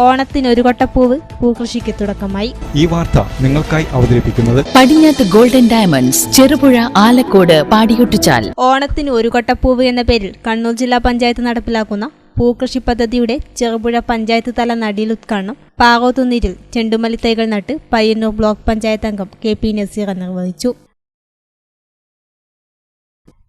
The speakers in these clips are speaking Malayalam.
ഓണത്തിന് ഒരു കൊട്ടപ്പൂവ് പൂക്കൃഷിക്ക് തുടക്കമായി. ഈ വാർത്ത നിങ്ങൾക്കായി അവതരിപ്പിക്കുന്നത് പടിഞ്ഞാത്ത് ഗോൾഡൻ ഡയമണ്ട്സ്, ചെറുപുഴ, ആലക്കോട്, പാടിയൊട്ടിച്ചാൽ. ഓണത്തിന് ഒരു കൊട്ടപ്പൂവ് എന്ന പേരിൽ കണ്ണൂർ ജില്ലാ പഞ്ചായത്ത് നടപ്പിലാക്കുന്ന പൂക്കൃഷി പദ്ധതിയുടെ ചെറുപുഴ പഞ്ചായത്ത് തല നടീൽ ഉദ്ഘാടനം പാകോത്തുനീരിൽ ചെണ്ടുമല്ലി തൈകൾ നട്ട് പയ്യന്നൂർ ബ്ലോക്ക് പഞ്ചായത്ത് അംഗം KP നസീർ നിർവഹിച്ചു.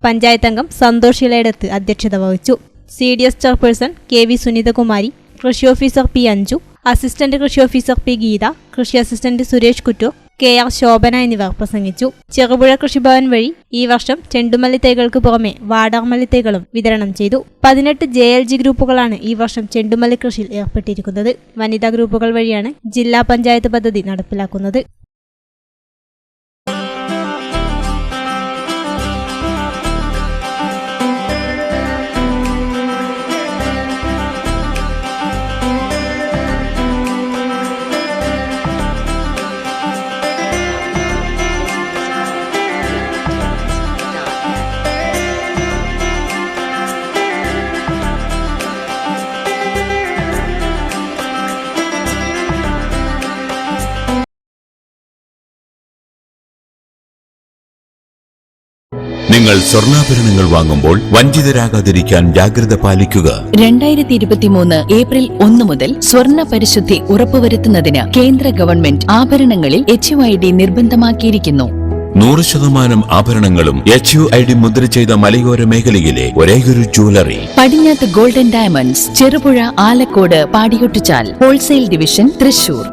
പഞ്ചായത്ത് അംഗം സന്തോഷ് ഇളയടത്ത് അധ്യക്ഷത വഹിച്ചു. CDS ചെയർപേഴ്സൺ KV സുനിതകുമാരി, കൃഷി ഓഫീസർ P അഞ്ജു, അസിസ്റ്റന്റ് കൃഷി ഓഫീസർ P ഗീത, കൃഷി അസിസ്റ്റന്റ് സുരേഷ് കുറ്റൂർ, KR ശോഭന എന്നിവർ പ്രസംഗിച്ചു. ചെറുപുഴ കൃഷിഭവൻ വഴി ഈ വർഷം ചെണ്ടുമല്ലി തൈകൾക്ക് പുറമെ വാടാർമല്ലി തൈകളും വിതരണം ചെയ്തു. 18 JLG ഗ്രൂപ്പുകളാണ് ഈ വർഷം ചെണ്ടുമല്ലി കൃഷിയിൽ ഏർപ്പെട്ടിരിക്കുന്നത്. വനിതാ ഗ്രൂപ്പുകൾ വഴിയാണ് ജില്ലാ പഞ്ചായത്ത് പദ്ധതി നടപ്പിലാക്കുന്നത്. നിങ്ങൾ സ്വർണ്ണാഭരണങ്ങൾ വാങ്ങുമ്പോൾ വഞ്ചിതരാകാതിരിക്കാൻ ജാഗ്രത പാലിക്കുക. 2023 ഏപ്രിൽ 1 മുതൽ സ്വർണ്ണ പരിശുദ്ധി ഉറപ്പുവരുത്തുന്നതിന് കേന്ദ്ര ഗവൺമെന്റ് ആഭരണങ്ങളിൽ HUID നിർബന്ധമാക്കിയിരിക്കുന്നു. 100% ആഭരണങ്ങളും HUID മുദ്ര ചെയ്ത മലയോര മേഖലയിലെ ഒരേയൊരു ജ്വല്ലറി പടിഞ്ഞാത്ത് ഗോൾഡൻ ഡയമണ്ട്സ്, ചെറുപുഴ, ആലക്കോട്, പാടിയൊട്ടിച്ചാൽ. Wholesale division, Thrissur.